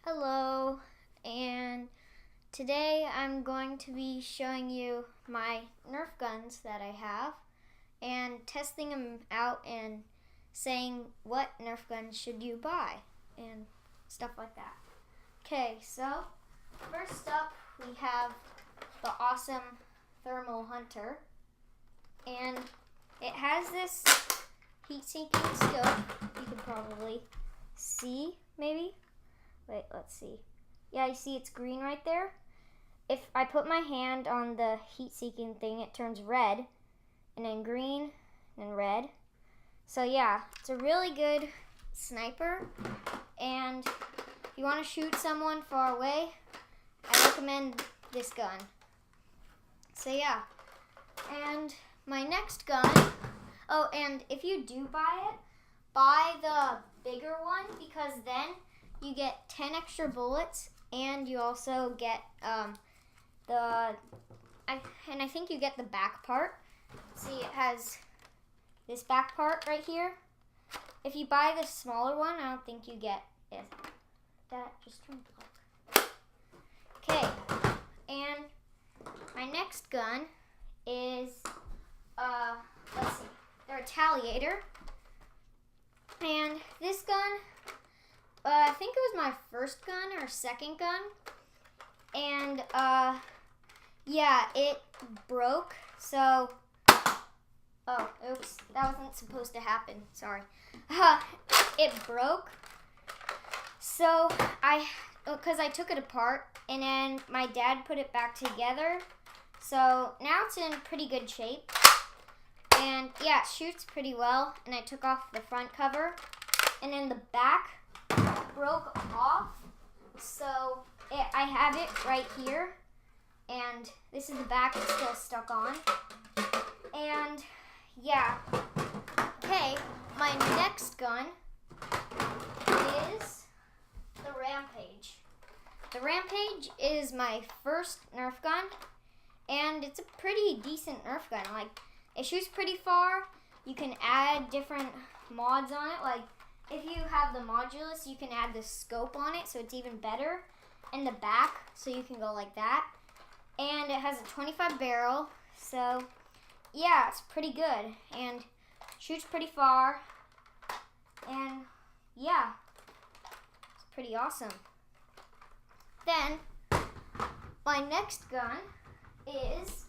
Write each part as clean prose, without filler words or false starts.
Hello, and today I'm going to be showing you my Nerf guns that I have and testing them out and saying what Nerf guns should you buy and stuff like that. Okay, so first up we have the awesome Thermal Hunter, and it has this heat-seeking scope. You can probably see, maybe. Wait, let's see. Yeah, you see it's green right there? If I put my hand on the heat-seeking thing, it turns red, and then green, and red. So yeah, it's a really good sniper, and if you want to shoot someone far away, I recommend this gun. So yeah, and my next gun, oh, and if you do buy it, buy the bigger one, because then you get 10 extra bullets, and you also get I think you get the back part. See, it has this back part right here. If you buy the smaller one, I don't think you get it. That just turned black. Okay, and my next gun is let's see, the Retaliator, and this gun, I think it was my first gun or second gun, and yeah, it broke, so, oh, oops, that wasn't supposed to happen, sorry. It broke, so because I took it apart, and then my dad put it back together, so now it's in pretty good shape, and yeah, it shoots pretty well, and I took off the front cover, and then the back broke off, so I have it right here, and this is the back. It's still stuck on, and yeah. Okay, my next gun is the Rampage. The Rampage is my first Nerf gun, and it's a pretty decent Nerf gun. Like, it shoots pretty far. You can add different mods on it, like if you have the modulus, you can add the scope on it, so it's even better. And the back, so you can go like that. And it has a 25 barrel, so yeah, it's pretty good. And shoots pretty far. And yeah, it's pretty awesome. Then, my next gun is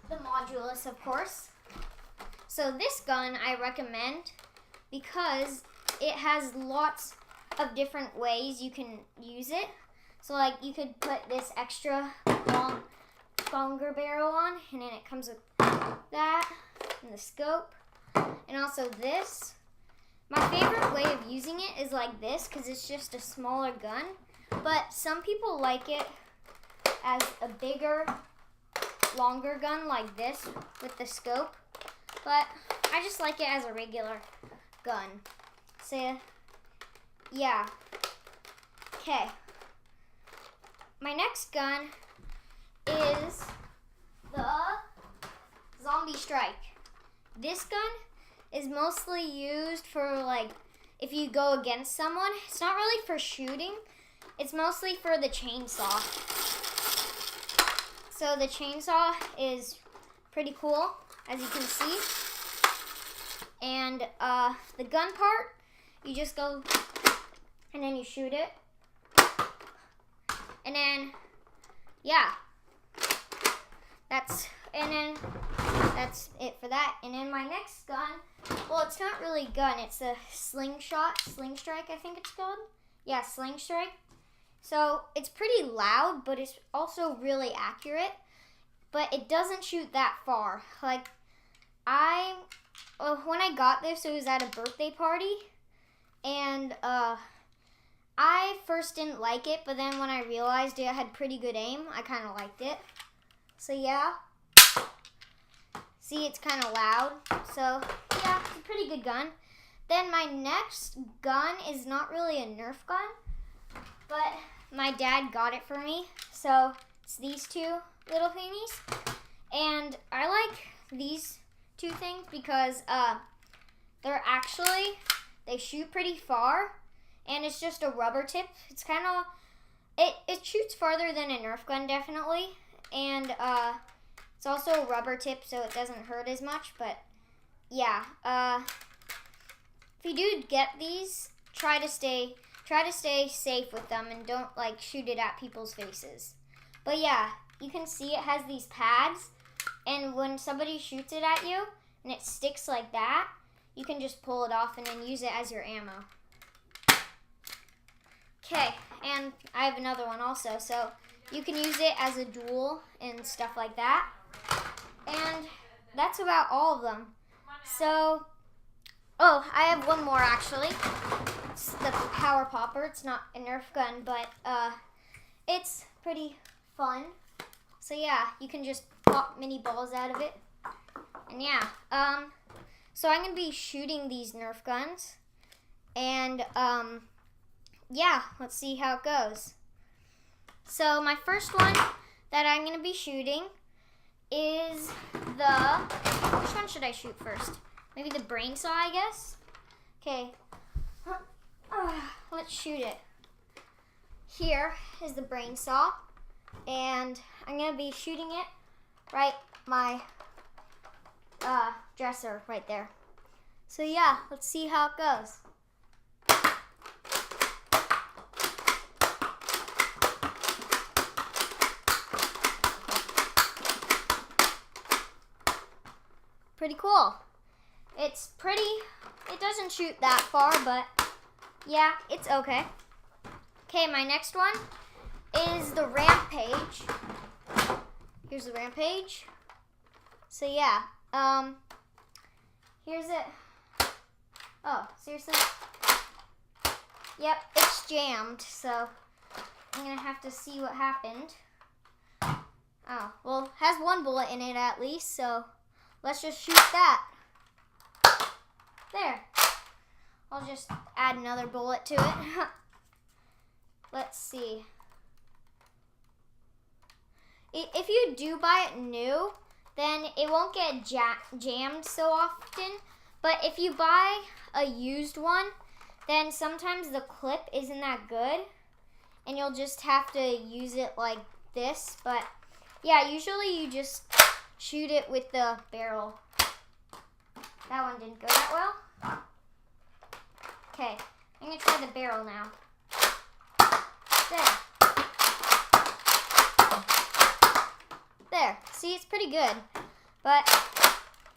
the modulus, of course. So this gun I recommend because it has lots of different ways you can use it. So like you could put this extra longer barrel on, and then it comes with that and the scope, and also this. My favorite way of using it is like this, because it's just a smaller gun, but some people like it as a bigger, longer gun like this with the scope, but I just like it as a regular gun. So, yeah. Okay. My next gun is the Zombie Strike. This gun is mostly used for, like, if you go against someone. It's not really for shooting. It's mostly for the chainsaw. So the chainsaw is pretty cool, as you can see. And the gun part, you just go and then you shoot it. And then, yeah, that's it for that. And then my next gun, well, it's not really a gun, it's a Sling Strike, I think it's called. Yeah, Sling Strike. So it's pretty loud, but it's also really accurate. But it doesn't shoot that far. Like, when I got this, it was at a birthday party, and I first didn't like it, but then when I realized it had pretty good aim, I kind of liked it. So yeah. See, it's kind of loud. So yeah, it's a pretty good gun. Then my next gun is not really a Nerf gun, but my dad got it for me. So it's these two little thingies. And I like these two things because they shoot pretty far, and it's just a rubber tip. It's kind of, it shoots farther than a Nerf gun, definitely, and it's also a rubber tip, so it doesn't hurt as much. But yeah, if you do get these, try to stay safe with them and don't like shoot it at people's faces. But yeah, you can see it has these pads, and when somebody shoots it at you and it sticks like that, you can just pull it off and then use it as your ammo. Okay, and I have another one also, so you can use it as a duel and stuff like that. And that's about all of them. So, oh, I have one more actually. It's the Power Popper. It's not a Nerf gun, but it's pretty fun. So yeah, you can just pop mini balls out of it. And yeah, so I'm going to be shooting these Nerf guns. And yeah, let's see how it goes. So my first one that I'm going to be shooting is which one should I shoot first? Maybe the brain saw, I guess? Okay, let's shoot it. Here is the brain saw, and I'm going to be shooting it right my dresser right there. So yeah, let's see how it goes. Pretty cool. It doesn't shoot that far, but yeah, it's okay. Okay, my next one is the Rampage. Here's the Rampage. So yeah, here's it. Oh, seriously? Yep, it's jammed, so I'm gonna have to see what happened. Oh, well, it has one bullet in it at least, so let's just shoot that. There. I'll just add another bullet to it. Let's see. If you do buy it new, then it won't get jammed so often. But if you buy a used one, then sometimes the clip isn't that good, and you'll just have to use it like this. But yeah, usually you just shoot it with the barrel. That one didn't go that well. Okay, I'm gonna try the barrel now. There, see, it's pretty good. But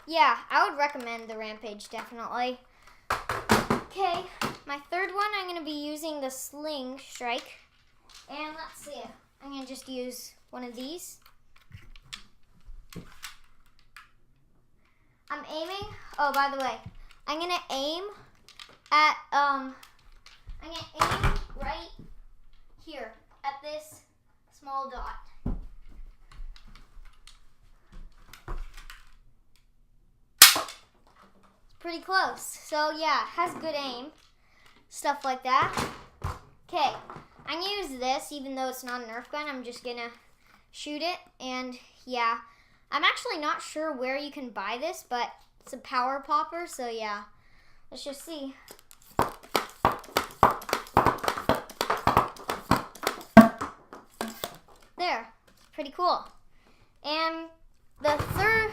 yeah, I would recommend the Rampage, definitely. Okay, my third one, I'm gonna be using the Sling Strike. And let's see, I'm gonna just use one of these. I'm aiming, oh, by the way, I'm gonna aim at, I'm gonna aim right here at this small dot. It's pretty close. So yeah, it has good aim, stuff like that. Okay, I'm gonna use this, even though it's not a Nerf gun. I'm just gonna shoot it, and yeah. I'm actually not sure where you can buy this, but it's a Power Popper, so yeah. Let's just see. There, pretty cool. And the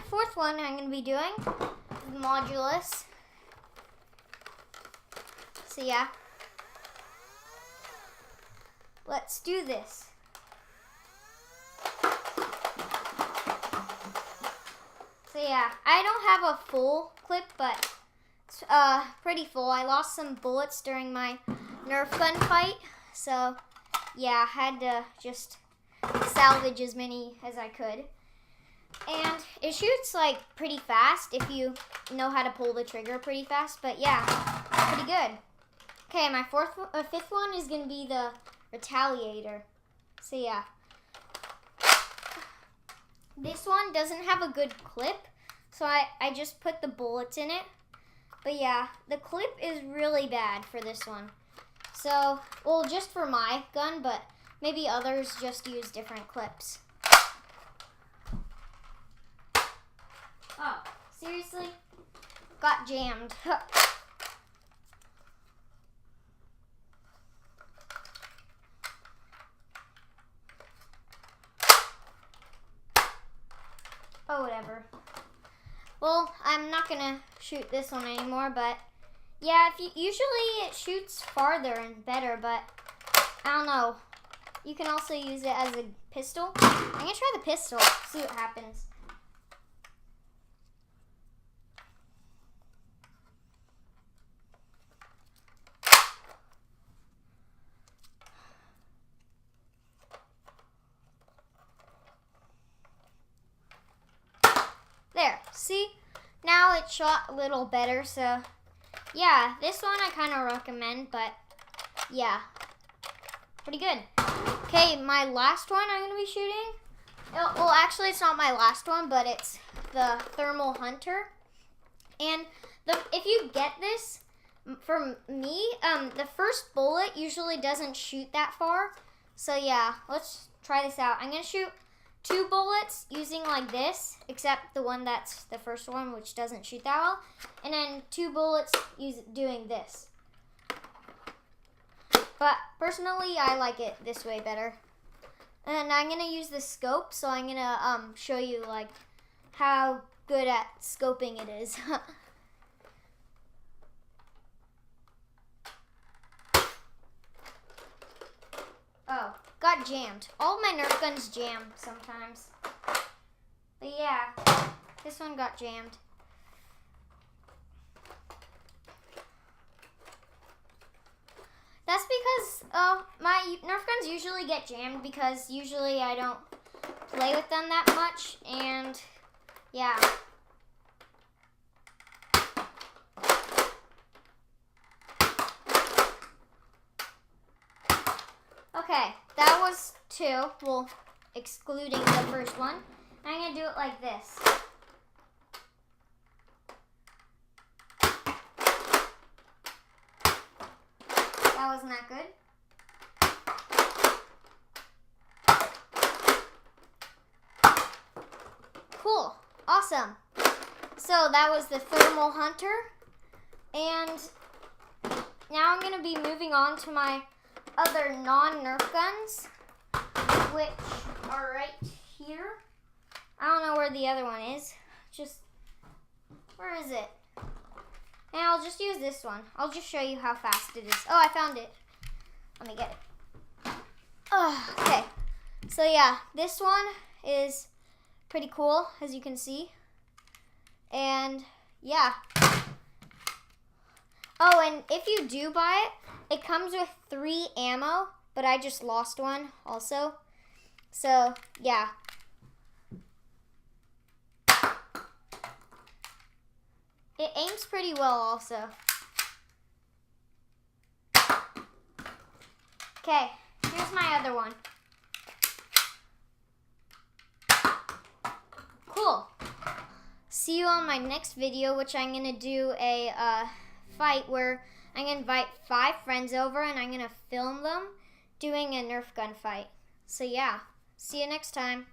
fourth one I'm going to be doing is the Modulus. So yeah. Let's do this. So yeah, I don't have a full clip, but it's pretty full. I lost some bullets during my Nerf gun fight, so yeah, I had to just salvage as many as I could. And it shoots like pretty fast if you know how to pull the trigger pretty fast, but yeah, pretty good. Okay, my fifth one is going to be the Retaliator. So yeah. This one doesn't have a good clip, so I just put the bullets in it. But yeah, the clip is really bad for this one. So, well, just for my gun, but maybe others just use different clips. Oh, seriously? Got jammed. Well, I'm not gonna shoot this one anymore, but yeah, usually it shoots farther and better, but I don't know. You can also use it as a pistol. I'm gonna try the pistol, see what happens. There, see? Now it shot a little better, so yeah, this one I kind of recommend, but yeah, pretty good. Okay, my last one I'm going to be shooting. Well, actually, it's not my last one, but it's the Thermal Hunter. And if you get this, for me, the first bullet usually doesn't shoot that far. So yeah, let's try this out. I'm going to shoot 2 bullets using like this, except the one that's the first one, which doesn't shoot that well. And then 2 bullets doing this. But personally, I like it this way better. And I'm going to use the scope, so I'm going to show you like how good at scoping it is. Oh, got jammed. All my Nerf guns jam sometimes. But yeah, this one got jammed. That's because my Nerf guns usually get jammed because usually I don't play with them that much, and yeah. Okay, that was 2, well, excluding the first one. I'm going to do it like this. That wasn't that good. Cool. Awesome. So that was the Thermal Hunter. And now I'm going to be moving on to my other non-Nerf guns, which are right here. I don't know where the other one is. Where is it? And I'll just use this one. I'll just show you how fast it is. Oh, I found it. Let me get it. Oh, okay. So yeah, this one is pretty cool, as you can see. And yeah. Oh, and if you do buy it, it comes with 3 ammo, but I just lost one also. So yeah. It aims pretty well also. Okay, here's my other one. Cool. See you on my next video, which I'm going to do a fight where I'm going to invite 5 friends over and I'm going to film them doing a Nerf gun fight. So yeah, see you next time.